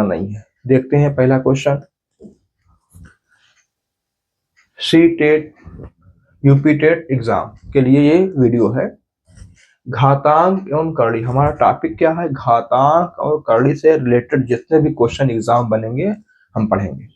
नहीं है। देखते हैं पहला question. C TET UP TET exam के लिए ये वीडियो है। घातांक एवं करड़ी, हमारा टॉपिक क्या है? घातांक और करड़ी से रिलेटेड जितने भी क्वेश्चन एग्जाम बनेंगे हम पढ़ेंगे,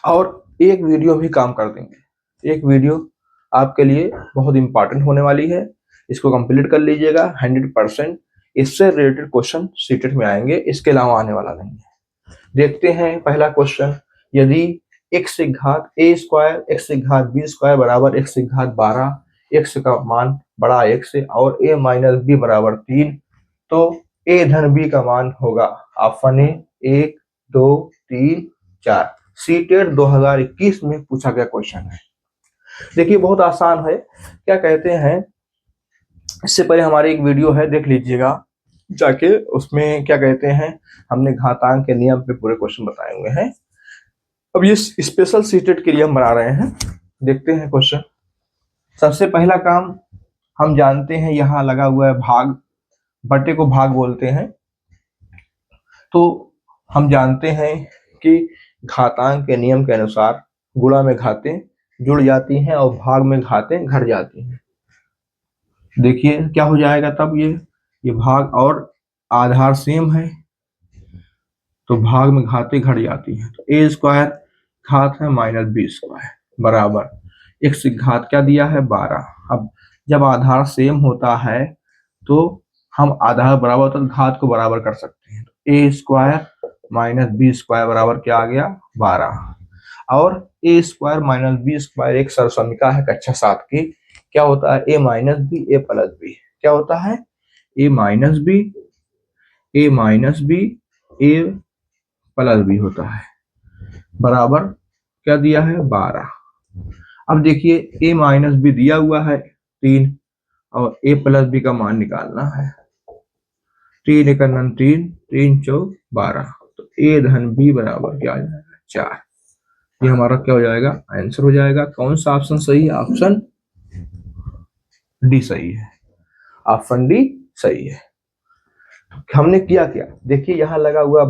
और एक वीडियो भी काम कर देंगे। एक वीडियो आपके लिए बहुत इंपॉर्टेंट होने वाली है, इसको कंप्लीट कर लीजिएगा। 100% इससे रिलेटेड क्वेश्चन सीटेट में आएंगे, इसके अलावा आने वाला नहीं है। देखते हैं पहला क्वेश्चन। यदि x से घात a स्क्वायर x से घात b स्क्वायर बराबर x से घात 12, x का मान बड़ा x से और a माइनस b बराबर 3, तो a धन b का मान होगा ऑप्शन ए 1 2 3 4। सीटेट 2021 में पूछा गया क्वेश्चन है। देखिए बहुत आसान है। क्या कहते हैं, इससे पहले हमारी एक वीडियो है, देख लीजिएगा जाके। उसमें क्या कहते हैं, हमने घातांक के नियम पे पूरे क्वेश्चन बताए हुए हैं। अब ये स्पेशल सीटेट के लिए हम बना रहे हैं। देखते हैं क्वेश्चन। सबसे पहला काम हम जानते हैं, यहाँ लगा हुआ है भाग, बटे को भाग बोलते हैं। तो हम जानते हैं कि घातांक के नियम के अनुसार गुणा में घातें जुड़ जाती हैं और भाग में घातें घट जाती हैं। देखिए क्या हो जाएगा तब, ये भाग और आधार सेम है तो भाग में घातें घट जाती हैं। तो ए स्क्वायर घात है माइनस बी स्क्वायर बराबर x घात क्या दिया है 12। अब जब आधार सेम होता है तो हम आधार बराबर होता है तो घात को बराबर कर सकते हैं। तो ए स्क्वायर माइनस बी स्क्वायर बराबर क्या आ गया 12, और ए स्क्वायर माइनस बी स्क्वायर एक सरसमीका है कक्षा 7 की। क्या होता है, ए माइनस बी ए प्लस बी। क्या होता है, ए माइनस बी ए प्लस बी होता है बराबर क्या दिया है 12। अब देखिए a माइनस बी दिया हुआ है 3 और a प्लस बी का मान निकालना है। 3 एक 3 3 चौक 12, तो a धन b बराबर क्या आ जाएगा 4। ये हमारा क्या हो जाएगा, आंसर हो जाएगा। कौन सा ऑप्शन सही है? ऑप्शन डी सही है। ऑप्शन डी सही है। हमने किया क्या, देखिए यहाँ लगा हुआ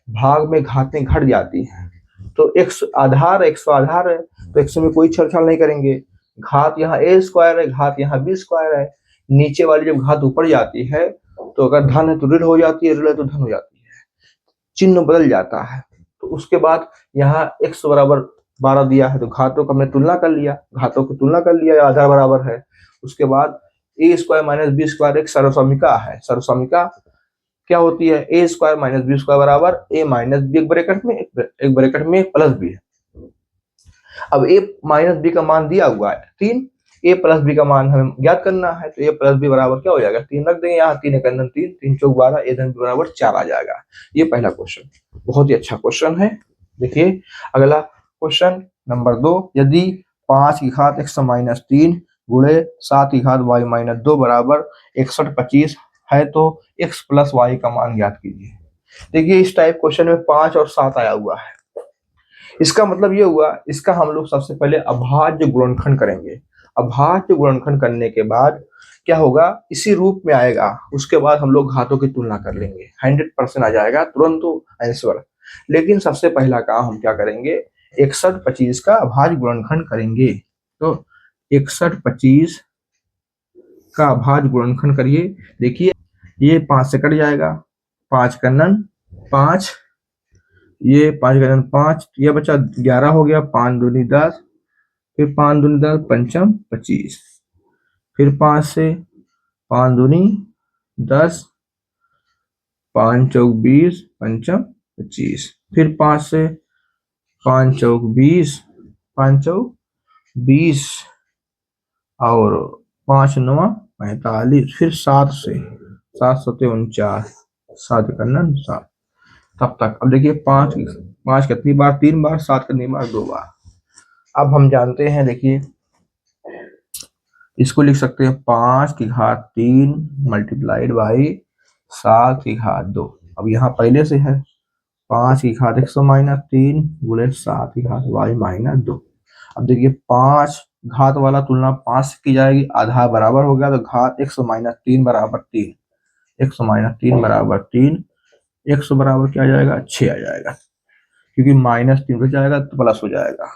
भाग में घातें घट जाती हैं। तो x आधार है तो x में कोई छेड़छाड़ नहीं करेंगे। घात यहाँ a स्क्वायर है, घात यहाँ b स्क्वायर है। नीचे वाली जब घात ऊपर जाती है तो अगर धन है तो ऋण हो जाती है, ऋण है तो धन हो जाती है, चिन्ह बदल जाता है। तो उसके बाद यहाँ x बराबर 12 दिया है तो घातों का हमने तुलना कर लिया, घातों की तुलना कर लिया, आधार बराबर है। उसके बाद a square minus B square एक सर्वसमीका है। सर्वसमीका क्या होती है, A square minus B square बराबर ए माइनस बी एक ब्रैकेट में प्लस बी है। अब ए माइनस बी का मान दिया हुआ है 3, ए प्लस बी का मान हमें ज्ञात करना है। तो ए प्लस बी बराबर क्या हो जाएगा 3 रख देंगे यहाँ, 3 एक 3 3 चौक 12, ए धन बी बराबर 4 आ जाएगा। ये पहला क्वेश्चन बहुत ही अच्छा क्वेश्चन है। देखिए अगला क्वेश्चन नंबर 2। यदि 5 की घात x माइनस 3 गुणे 7 की घात y माइनस 2 बराबर 61 25 है तो x प्लस वाई का मान ज्ञात कीजिए। देखिए इस टाइप क्वेश्चन में 5 और 7 आया हुआ है। इसका मतलब ये हुआ, इसका हम लोग सबसे पहले अभाज्य गुणनखंड करेंगे। अभाज्य गुणनखंड करने के बाद क्या होगा, इसी रूप में आएगा। उसके बाद हम लोग घातों की तुलना कर लेंगे, 100% आ जाएगा तुरंत आंसर। लेकिन सबसे पहला काम हम क्या करेंगे, 61 25 का अभाज्य गुणनखंड करेंगे। तो 61 25 का अभाज्य गुणनखंड करिए। देखिए ये 5 से कट जाएगा, 5 का नन 5, ये 5 का नन 5, ये बचा 11 हो गया, 5 दूनी 10, फिर 5 दूनी 10 पंचम 25, फिर 5 से 5 दूनी 10, 5 चौक 20 पंचम 25, फिर 5 से 5 चौक 20, 5 चौक 20 और 5 9 45, फिर 7 से 7 सते 49, 7 का नन 7 तब तक। अब देखिए 5 कितनी बार 3 बार, 7 कितनी बार 2 बार। अब हम जानते हैं, देखिए इसको लिख सकते हैं 5 की घात 3 मल्टीप्लाइड बाई 7 की घात 2। अब यहाँ पहले से है 5 की घात x माइनस 3 गुणे 7 की घात y माइनस 2। अब देखिए 5 घात वाला तुलना 5 से की जाएगी, आधार बराबर हो गया तो घात x माइनस 3 बराबर 3, x माइनस 3 बराबर 3 x बराबर क्या आ जाएगा 6 आ जाएगा, क्योंकि -3 हो जाएगा तो प्लस हो जाएगा।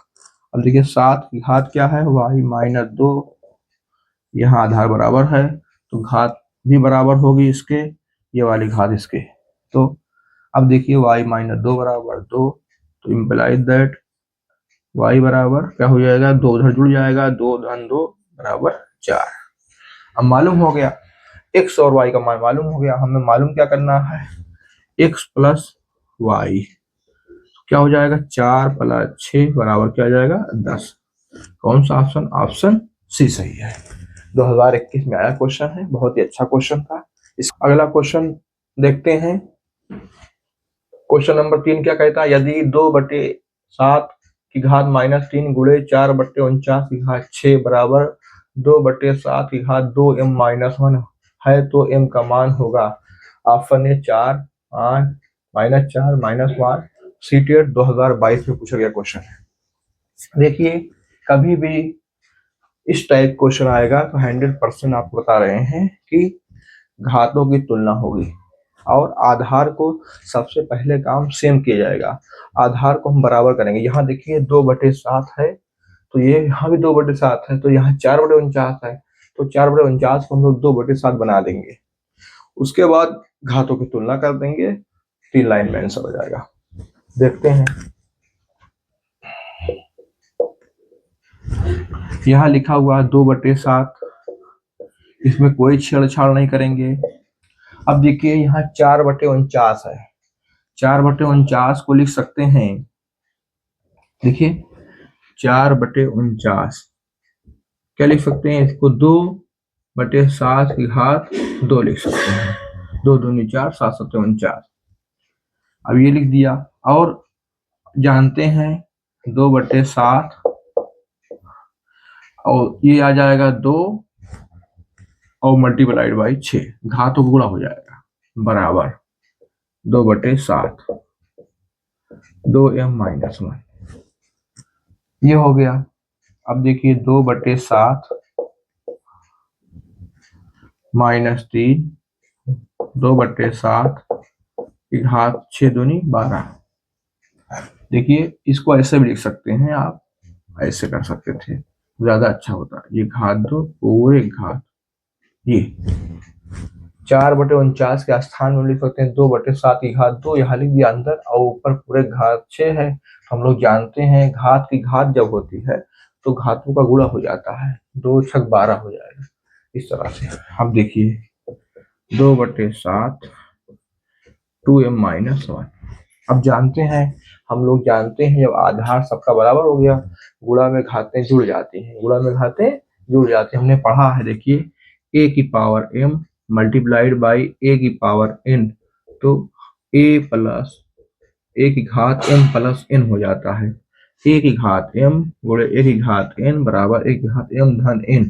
अब देखिए 7 की घात क्या है y-2, यहाँ आधार बराबर है तो घात भी बराबर होगी इसके, ये वाली घात इसके। तो अब देखिए y-2 बराबर 2, तो इम्प्लाइज दैट y बराबर क्या हो जाएगा, 2 उधर जुड़ जाएगा, 2 धन 2 बराबर 4। अब मालूम हो गया x और y का मान मालूम हो गया, हमें मालूम क्या करना है, x प्लस y क्या हो जाएगा, 4 + 6 बराबर क्या हो जाएगा 10। कौन सा ऑप्शन, ऑप्शन सी सही है। 2021 में आया क्वेश्चन है, बहुत ही अच्छा क्वेश्चन था। इस अगला क्वेश्चन देखते हैं। क्वेश्चन नंबर 3 क्या कहता है, यदि 2/7 की घात -3 गुणे 4/49 की घात 6 बराबर 2/7 की घात 2m-1 है तो m का मान होगा। Option A 4, 8, -4, -1। सीटेट 2022 में पूछा गया क्वेश्चन है। देखिए कभी भी इस टाइप क्वेश्चन आएगा तो 100% आपको बता रहे हैं कि घातों की तुलना होगी और आधार को सबसे पहले काम सेम किया जाएगा। आधार को हम बराबर करेंगे। यहाँ देखिए 2/7 है तो ये यहाँ भी 2/7 है, तो यहाँ 4/49 है तो 4/49 को हम लोग 2/7 बना देंगे। उसके बाद घातों की तुलना कर देंगे, 3 लाइन में आंसर हो जाएगा। देखते हैं, यहाँ लिखा हुआ 2/7, इसमें कोई छेड़छाड़ नहीं करेंगे। अब देखिए यहाँ 4/49 है, 4/49 को लिख सकते हैं, देखिए 4/49 क्या लिख सकते हैं, इसको 2/7 की घात 2 लिख सकते हैं। 2 दूनी 4, 7 सत्ते 49। अब ये लिख दिया और जानते हैं 2/7 और ये आ जाएगा 2 और मल्टीप्लाइड बाई 6, घातों को गुणा हो जाएगा, बराबर 2/7 2m-1 ये हो गया। अब देखिए 2/7 -3 2/7 की घात 6 दूनी 12। देखिए इसको ऐसे भी लिख सकते हैं आप, ऐसे कर सकते थे, ज्यादा अच्छा होता। ये घात 2 पूरे घात, ये 4/49 के स्थान में लिख सकते हैं 2/7 की घात 2, यहाँ लिख दिया अंदर, और ऊपर पूरे घात 6 है। हम लोग जानते हैं घात की घात जब होती है तो घातों का गुणा हो जाता है, 2 × 6 = 12 हो जाएगा। इस तरह से अब देखिए 2/7 2m-1। अब जानते हैं, हम लोग जानते हैं जब आधार सबका बराबर हो गया, गुणा में घातें जुड़ जाती हैं, गुणा में घातें जुड़ जाती हैं। हमने पढ़ा है, देखिए a की power m multiplied by a की पावर n, तो a की घात m प्लस n हो जाता है। a की घात m गुणे a की घात n बराबर a की घात m धन n।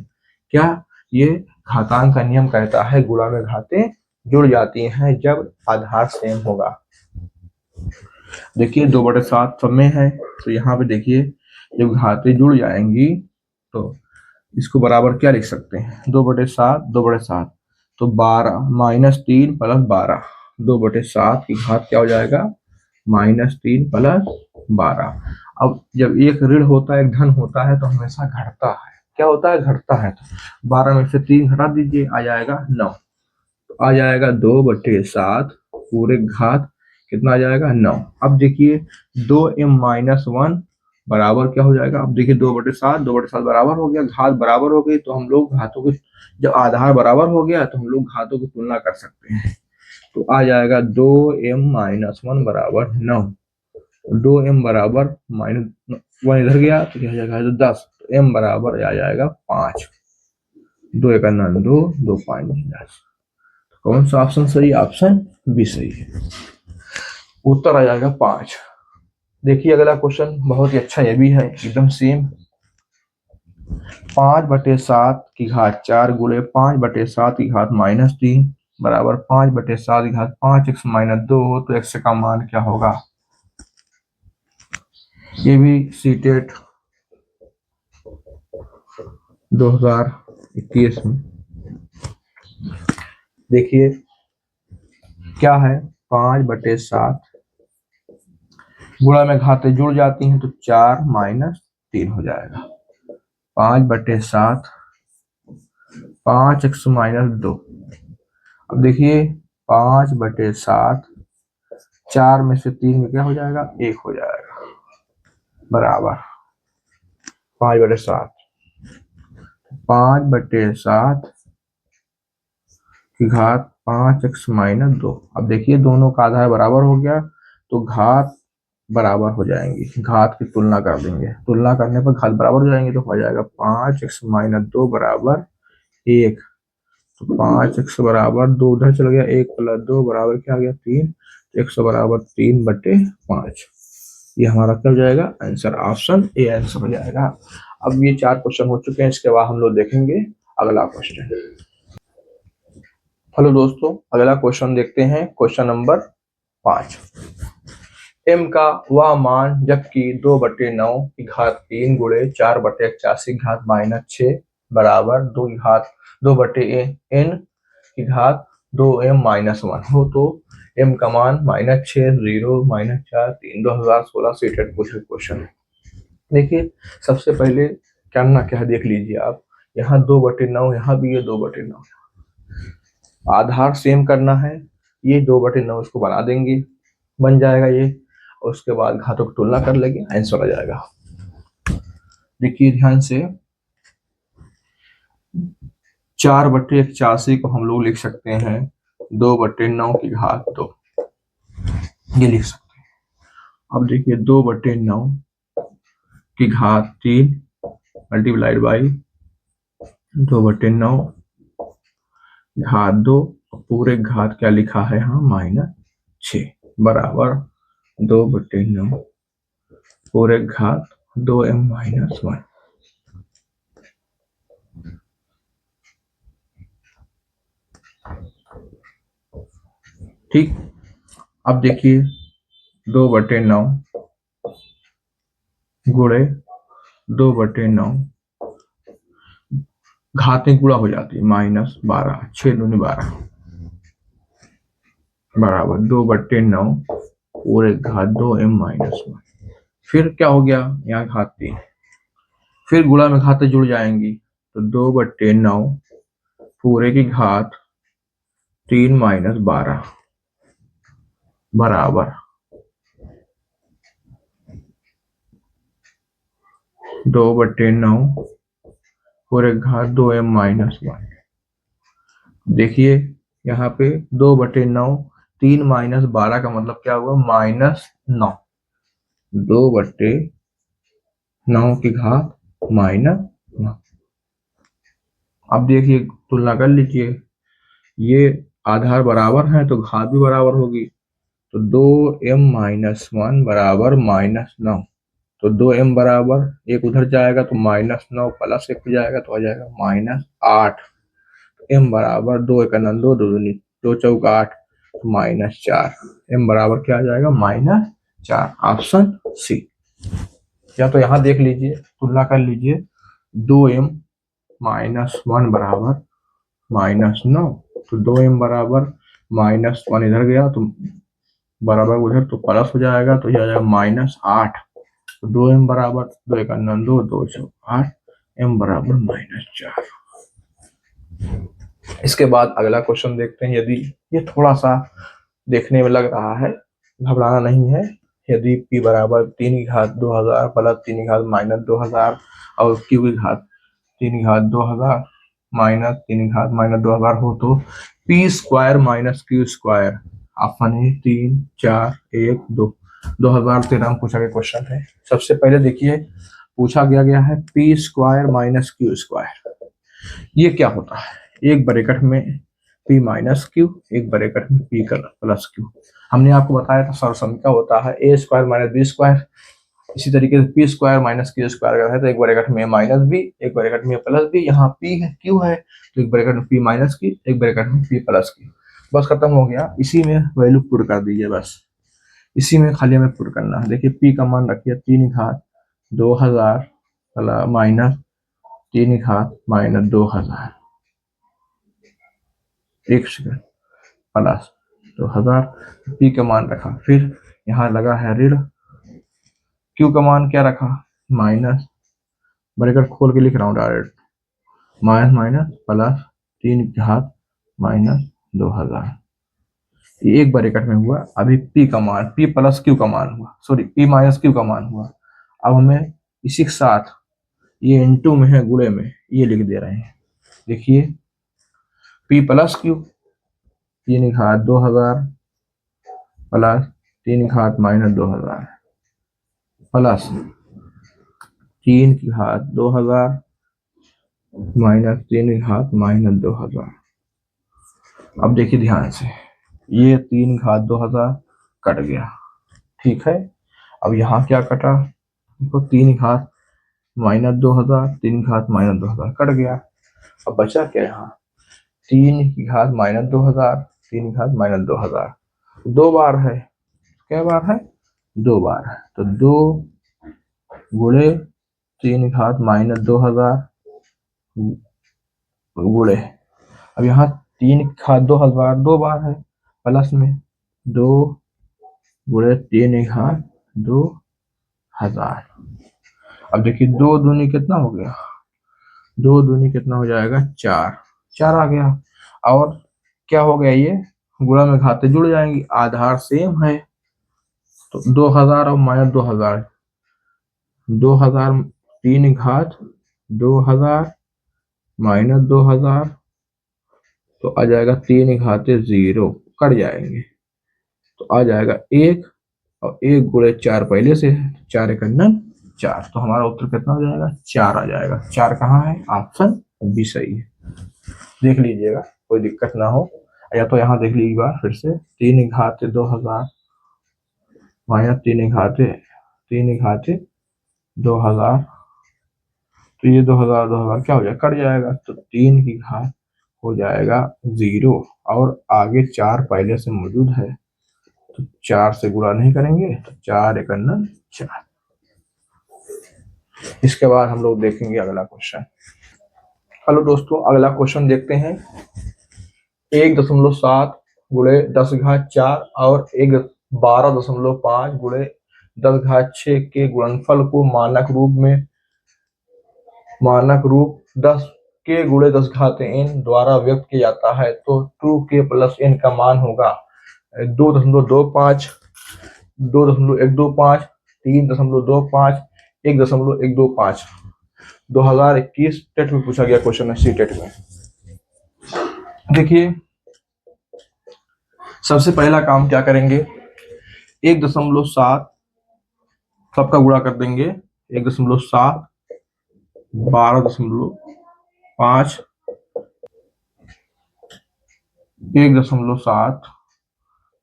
क्या ये घातांक का नियम कहता है गुणा में घातें जुड़ जाती हैं जब आधार सेम होगा। देखिए 2/7 सब में है तो यहाँ पे देखिए जब घातें जुड़ जाएंगी तो इसको बराबर क्या लिख सकते हैं, 2/7 2/7 तो 12 -3 + 12, 2/7 की घात क्या हो जाएगा -3 + 12। अब जब एक ऋण होता है एक धन होता है तो हमेशा घटता है, क्या होता है घटता है, तो 12 में से 3 घटा दीजिए आ जाएगा 9, तो आ जाएगा 2/7 पूरे घात कितना आ जाएगा 9। अब देखिए 2m-1 बराबर क्या हो जाएगा, अब देखिए 2/7 बराबर हो गया, घात बराबर हो गई, तो हम लोग घातों की जब आधार बराबर हो गया तो हम लोग घातों की तुलना कर सकते हैं। तो आ जाएगा 2m-1 बराबर 9, 2m बराबर -1 इधर गया तो क्या हो जाएगा 10, तो m बराबर आ जाएगा 5, 2 × 9 2 2 5 10। कौन सा ऑप्शन सही, ऑप्शन बी सही है, उत्तर आ जाएगा 5। देखिए अगला क्वेश्चन बहुत ही अच्छा, ये भी है एकदम सेम। 5/7 की घात 4 गुणे 5/7 की घात -3 बराबर 5/7 की घात 5x - 2 हो तो x का मान क्या होगा। ये भी सीटेट 2021 में देखिए क्या है, 5/7 गुणा में घातें जुड़ जाती हैं तो 4 - 3 हो जाएगा। 5/7 5x - 2। अब देखिए 5/7 4 में से 3 में क्या हो जाएगा, 1 हो जाएगा, बराबर 5/7 5/7 की घात 5x - 2। अब देखिए दोनों का आधार बराबर हो गया तो घात बराबर हो जाएंगी, घात की तुलना कर देंगे, तुलना करने पर घात बराबर हो जाएंगे तो हो जाएगा 5x - 2 बराबर 1। तो 5x बराबर 2 उधर चल गया, 1 + 2 बराबर क्या आ गया, 3। x बराबर 3/5। ये हमारा क्या हो जाएगा, आंसर ऑप्शन ए आंसर हो जाएगा। अब ये 4 क्वेश्चन हो चुके हैं, इसके बाद हम लोग देखेंगे अगला क्वेश्चन। हेलो दोस्तों, अगला क्वेश्चन देखते हैं, क्वेश्चन नंबर 5। m का वह मान जबकि 2/9 की घात 3 गुणे 4/81 की घात -6 बराबर 2/n की घात 2m - 1 हो तो m का मान -6, 0, -4, 3, 2016 सेटेड क्वेश्चन है। देखिए सबसे पहले करना क्या है देख लीजिए आप, यहाँ 2/9, यहाँ भी ये 2/9, आधार सेम करना है, ये 2/9 इसको बना देंगे, बन जाएगा ये, और उसके बाद घातों की तुलना कर लेंगे, आंसर आ जाएगा। देखिए ध्यान से 4/81 को हम लोग लिख सकते हैं 2/9 की घात 2, ये लिख सकते हैं। अब देखिए 2/9 की घात 3 मल्टीप्लाइड बाई 2/9 घात 2, पूरे घात क्या लिखा है यहाँ -6 बराबर 2/9 पूरे घात 2m - 1। ठीक, अब देखिए 2/9 गुणे 2/9 घातें गुणा हो जाती है, -12, 6 दूनी 12 बराबर 2/9 पूरे घात 2m - 1। फिर क्या हो गया, यहाँ घात 3, फिर गुणा में घातें जुड़ जाएंगी तो 2/9 पूरे की घात 3 - 12 बराबर 2/9 पूरे घात 2m - 1। देखिए यहाँ पे 2/9, 3 - 12 का मतलब क्या हुआ, -9, 2/9 की घात -9। अब देखिए तुलना कर लीजिए, ये आधार बराबर है तो घात भी बराबर होगी, तो 2m - 1 बराबर -9, तो 2m बराबर एक उधर जाएगा तो -9 + 1 हो जाएगा तो आ जाएगा -8। m बराबर 2 × 9 2, 2 × 4 8, -4, m बराबर क्या आ जाएगा, -4, ऑप्शन सी। या तो यहाँ देख लीजिए, तुलना कर लीजिए, 2m - 1 बराबर -9, तो 2m बराबर -1 इधर गया तो बराबर उधर तो प्लस हो जाएगा, तो यह आ जाएगा -8, तो 2m बराबर 2 × 9 2, 2 × 4 8, m बराबर -4। इसके बाद अगला क्वेश्चन देखते हैं। यदि ये थोड़ा सा देखने में लग रहा है, घबराना नहीं है, यदि p बराबर 3 की घात 2000 प्लस 3 की घात -2000 और q की घात 3 की घात 2000 माइनस 3 की घात -2000 हो तो p² - q², ऑप्शन है 3 4 1 2। 2013 में पूछा गया क्वेश्चन है। सबसे पहले देखिए पूछा गया है p² - q², ये क्या होता है, एक ब्रैकेट में p - q, एक ब्रैकेट में p + q। हमने आपको बताया था सर्वसम क्या होता है, a² - b²। इसी तरीके से p² - q² अगर है तो एक ब्रैकेट में -b, एक ब्रैकेट में +b, यहाँ p है q है तो एक ब्रैकेट में p - q, एक ब्रैकेट में p + q। बस खत्म हो गया, इसी में वैल्यू पुट कर दीजिए, बस इसी में खाली हमें पुट करना है। देखिए p का मान रखिए 3 की घात 2000 माइनस 3 की घात -2000, एक सेकंड, प्लस 2000, p का मान रखा। फिर यहाँ लगा है ऋण, q का मान क्या रखा, माइनस, ब्रैकेट खोल के लिख रहा हूँ डायरेक्ट, माइनस माइनस प्लस 3 की घात माइनस 2000, ये एक ब्रैकेट में हुआ। अभी p का मान, p प्लस q का मान हुआ, सॉरी p माइनस q का मान हुआ। अब हमें इसी के साथ ये इनटू में है, गुणे में, ये लिख दे रहे हैं। देखिए p प्लस q, 3 की घात 2000 प्लस 3 की घात माइनस 2000 प्लस 3 की घात 2000 माइनस 3 की घात माइनस 2000। अब देखिए ध्यान से, ये 3 घात 2000 कट गया, ठीक है। अब यहाँ क्या कटा, देखो 3 घात माइनस 2000, 3 घात माइनस 2000 कट गया। अब बचा क्या यहाँ, 3 की घात माइनस 2000, 3 घात माइनस 2000, 2 बार है, क्या बार है, 2 बार है। तो 2 गुणे 3 घात माइनस 2000 गुणे, अब यहाँ 3 घात 2000 2 बार है, प्लस में 2 गुणे 3 घात 2000। अब देखिए 2 दूनी कितना हो गया, 2 दूनी कितना हो जाएगा, 4, 4 आ गया। और क्या हो गया, ये गुणा में घातें जुड़ जाएंगी, आधार सेम है। तो 2000 और माइनस 2000, 2000 3 घात 2000 माइनस 2000, तो आ जाएगा 3 घाते 0, कट जाएंगे, तो आ जाएगा 1, और 1 गुणे 4 पहले से है, 4 एक 4, तो हमारा उत्तर कितना हो जाएगा, 4 आ जाएगा। 4 कहाँ है, ऑप्शन बी सही है, देख लीजिएगा, कोई दिक्कत ना हो। या तो यहाँ देख लीजिए बार फिर से, 3 घाते 2000 माइनस 3 घाते 2000, तो ये 2000 क्या हो जाएगा, कट जाएगा, तो 3 की घात हो जाएगा 0, और आगे 4 पहले से मौजूद है, तो 4 से गुणा नहीं करेंगे, तो 4 एक 4। इसके बाद हम लोग देखेंगे अगला क्वेश्चन। हेलो दोस्तों, अगला क्वेश्चन देखते हैं। 1.7 गुणे 10 घात 4 और 12.5 गुणे 10 घात 6 के गुणनफल को मानक रूप 10 के गुणे 10 घात n द्वारा व्यक्त किया जाता है, तो 2k प्लस n का मान होगा 2.25, 2.125, 3.25, 1.125। 2021 टेट में पूछा गया क्वेश्चन है, सी टेट में। देखिए सबसे पहला काम क्या करेंगे, 1.7 सबका गुणा कर देंगे, 1.7 12.5 1.7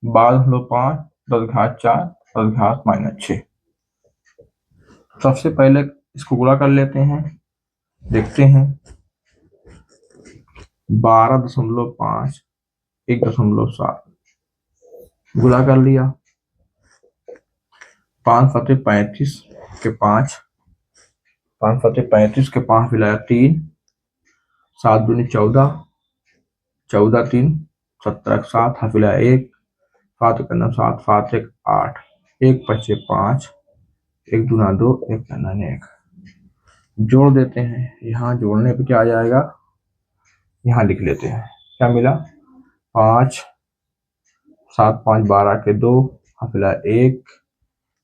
12.5 10 घात 4 10 घात माइनस 6। सबसे पहले इसको गुणा कर लेते हैं, देखते हैं 12.5 1.7 गुणा कर लिया, 5 फते 35 के 5, 5 फते 35 के 5 मिलाया 3, 7 दूनी 14, 14 3 17 7 हाफिलाया 1, 7 करना 7, 7 1 8, 1 5 5, 1 दूना 2, 1 करना 1। जोड़ देते हैं, यहाँ जोड़ने पे क्या आ जाएगा, यहाँ लिख लेते हैं, क्या मिला, 5 7 5 12 के 2 हाफिलाया 1,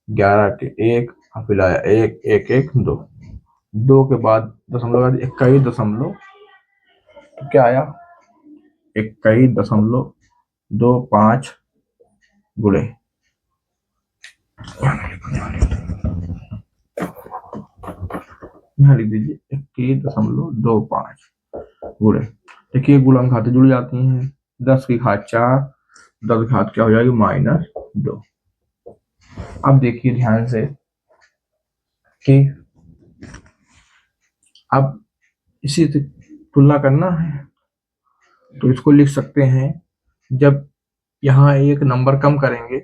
11 के 1 हाफिलाया 1 1 1 2, 2 के बाद दशमलव 21 तो क्या आया, 21.25 गुणे, यहाँ लिख दीजिए 21.25 गुणे। देखिए गुणन घातें जुड़ जाती हैं, 10 की घात 4, 10 घात क्या हो जाएगी -2। अब देखिए ध्यान से कि अब इसी से तुलना करना है, तो इसको लिख सकते हैं, जब यहाँ एक नंबर कम करेंगे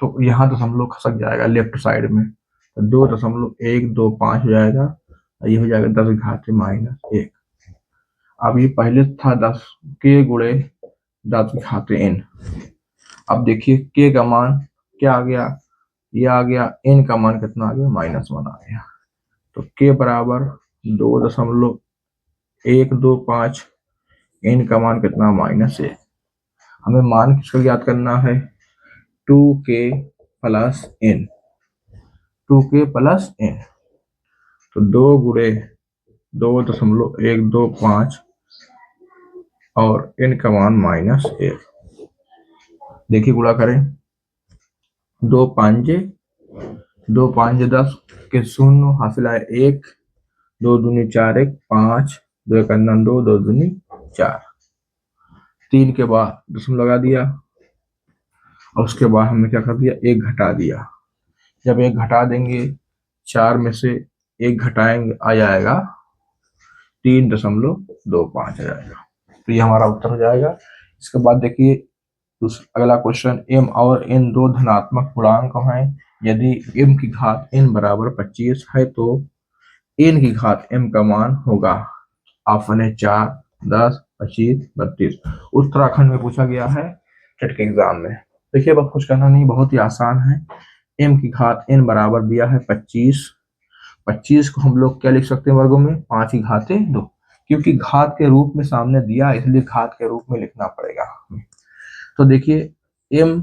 तो यहाँ दशमलव खसक जाएगा लेफ्ट साइड में, तो 2.125 हो जाएगा, ये हो जाएगा 10 घाते -1। अब ये पहले था 10 के गुणे 10 घाते n, अब देखिए के का मान क्या आ गया, ये आ गया, n का मान कितना आ गया, -1 आ गया। तो के बराबर 2.125, n का मान कितना, -1। हमें मान किसका ज्ञात करना है, 2k plus n, 2k plus n। तो 2 गुणे 2.125 और n का मान -1। देखिए गुणा करें, 2 5 10 के 0 हासिल आए 1, 2 दूनी 4 1 5, 2 1 2, 2 दूनी 4, 3 के बाद दशमलव लगा दिया और उसके बाद हमने क्या कर दिया, 1 घटा दिया। जब 1 घटा देंगे 4 में से 1 घटाएंगे आ जाएगा 3.25 आ जाएगा। तो ये हमारा उत्तर हो जाएगा। इसके बाद देखिए अगला क्वेश्चन, m और n दो धनात्मक पूर्णांक हैं। यदि m की घात n बराबर 25 है तो n की घात m का मान होगा। ऑप्शन है 4, 10, 25, 32। उत्तराखंड में पूछा गया है टेट के एग्जाम में। देखिए अब कुछ करना नहीं, बहुत ही आसान है। m की घात n बराबर दिया है 25। 25 को हम लोग क्या लिख सकते हैं वर्गों में, 5 की घाते 2, क्योंकि घात के रूप में सामने दिया इसलिए घात के रूप में लिखना पड़ेगा। तो देखिए m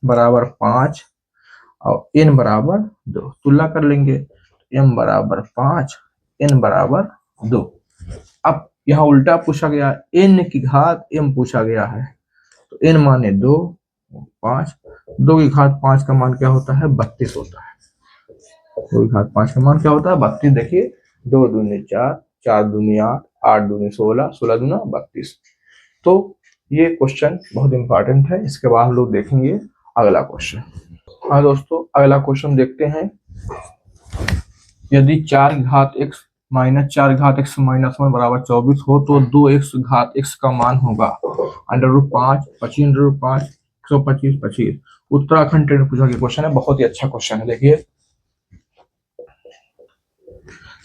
बराबर 5 और n बराबर 2, तुलना कर लेंगे, m बराबर 5, n बराबर 2। अब यहाँ उल्टा पूछा गया, n की घात m पूछा गया है, तो n माने 2, 5, 2 की घात 5 का मान क्या होता है, 32 होता है। 2 की घात 5 का मान क्या होता है, 32। देखिए 2 दूनी 4, 4 दूनी 8, 8 दूनी 16, 16 दूना 32। तो ये क्वेश्चन बहुत इंपॉर्टेंट है। इसके बाद हम लोग देखेंगे अगला क्वेश्चन। हाँ दोस्तों, अगला क्वेश्चन देखते हैं। यदि 4 घात x माइनस 4 घात x माइनस 1 बराबर 24 हो तो 2x घात x का मान होगा √5, 25 √5, 125, 25। उत्तराखंड टेट पूछा गया क्वेश्चन है, बहुत ही अच्छा क्वेश्चन है। देखिए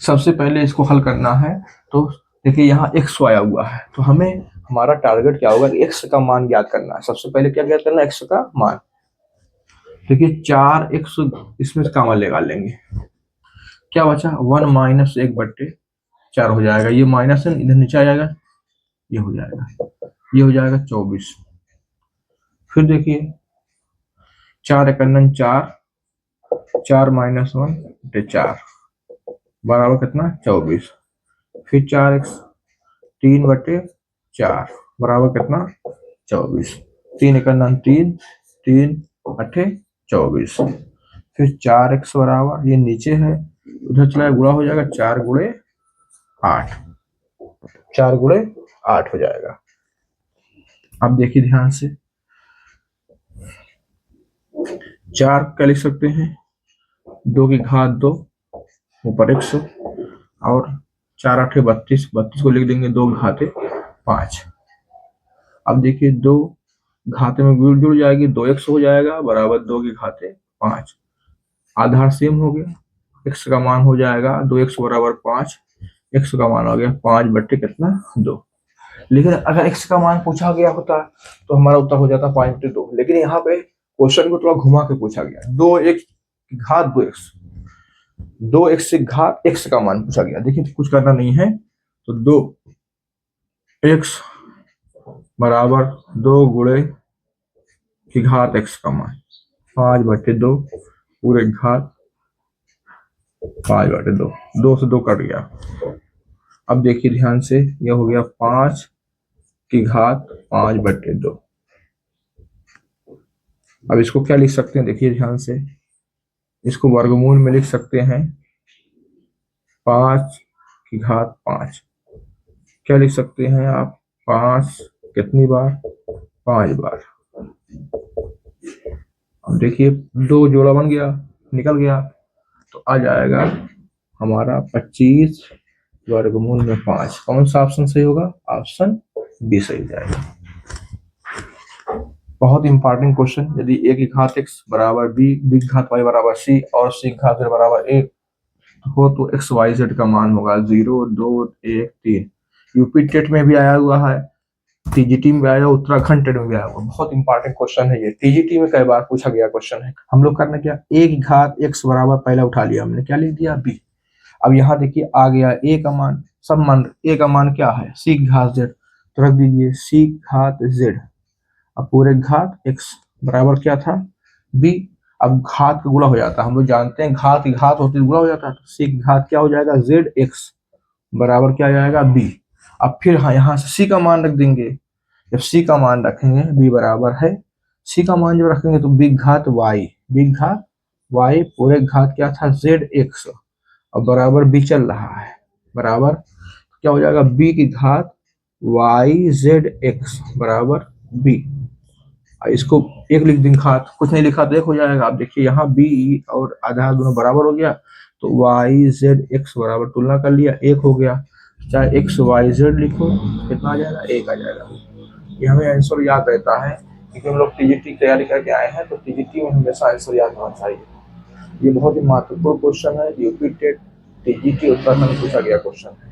सबसे पहले इसको हल करना है। तो देखिए यहाँ x आया हुआ है, तो हमें हमारा टारगेट क्या होगा, x का मान ज्ञात करना है। सबसे पहले क्या ज्ञात करना है, x का मान। देखिए 4x इसमें से कॉमन निकाल लेंगे, क्या बचा, 1 माइनस 1/4 हो जाएगा। ये माइनस है इधर नीचे आ जाएगा, ये हो जाएगा, ये हो जाएगा 24। फिर देखिए 4 × 4, 4 माइनस 1 4 बराबर कितना, 24। फिर 4x 3/4 बराबर कितना, 24। 3 × 3, 3 8 24। फिर 4x बराबर, ये नीचे है उधर चला गुणा हो जाएगा, 4 गुणे 8, 4 गुणे 8 हो जाएगा। अब देखिए ध्यान से, 4 क्या लिख सकते हैं, 2 की घात 2 ऊपर 100 और 4 8 32, 32 को लिख देंगे 2 घाते 5। अब देखिए 2 घाते में जुड़ जाएगी, 2x हो जाएगा बराबर 2 की घाते 5। आधार सेम हो गया, x का मान हो जाएगा 2x बराबर 5, x का मान हो गया 5/2। लेकिन अगर x का मान पूछा गया होता तो हमारा उत्तर हो जाता 5/2। लेकिन यहाँ पे क्वेश्चन को थोड़ा घुमा के पूछा गया, 2x की घात 2x, 2x से घात x का मान पूछा गया। देखिए कुछ करना नहीं है, तो 2x बराबर 2 गुणे की घात x का मान 5/2 पूरे घात 5/2, 2 से 2 कट गया। अब देखिए ध्यान से, यह हो गया 5 की घात 5/2। अब इसको क्या लिख सकते हैं, देखिए ध्यान से, इसको वर्गमूल में लिख सकते हैं 5 की घात 5। क्या लिख सकते हैं आप, 5 कितनी बार, 5 बार। अब देखिए 2 जोड़ा बन गया, निकल गया, तो आ जाएगा हमारा 25 वर्गमूल में 5। कौन सा ऑप्शन सही होगा, ऑप्शन बी सही जाएगा। बहुत इंपॉर्टेंट क्वेश्चन। यदि a की घात x बराबर b, b की घात y बराबर c और c की घात z बराबर 1 हो तो x y z का मान होगा 0, 2, 1, 3। यूपी टेट में भी आया हुआ है, टीजीटी में भी आया, उत्तराखंड टेट में भी आया हुआ। बहुत इंपॉर्टेंट क्वेश्चन है ये, टीजीटी में कई बार पूछा गया क्वेश्चन है। हम लोग करना क्या, a की घात x बराबर पहले उठा लिया हमने, क्या लिख दिया b। अब यहाँ देखिए आ गया a का मान, सब मान, a का मान क्या है c की घात z, तो रख दीजिए c की घात z, अब पूरे घात x बराबर क्या था b। अब घात का गुणा हो जाता है, हम लोग जानते हैं घात की घात होती है गुणा हो जाता है, तो c की घात क्या हो जाएगा zx बराबर क्या आ जाएगा b। अब फिर हाँ यहाँ से c का मान रख देंगे, जब c का मान रखेंगे b बराबर है, c का मान जब रखेंगे तो b घात y, b घात y पूरे घात क्या था zx, अब बराबर b चल रहा है, बराबर क्या हो जाएगा b की घात y zx बराबर b। इसको एक लिख देंगे, घात कुछ नहीं लिखा तो एक हो जाएगा। आप देखिए यहाँ b और आधा दोनों बराबर हो गया, तो y z x बराबर तुलना कर लिया, एक हो गया, चाहे x y z लिखो कितना आ जाएगा, एक आ जाएगा। ये हमें आंसर याद रहता है क्योंकि हम लोग टीजीटी तैयारी करके आए हैं, तो टीजीटी में हमेशा आंसर याद होना चाहिए। ये बहुत ही महत्वपूर्ण क्वेश्चन है, यूपी टेट टीजीटी उत्तराखंड पूछा गया क्वेश्चन है।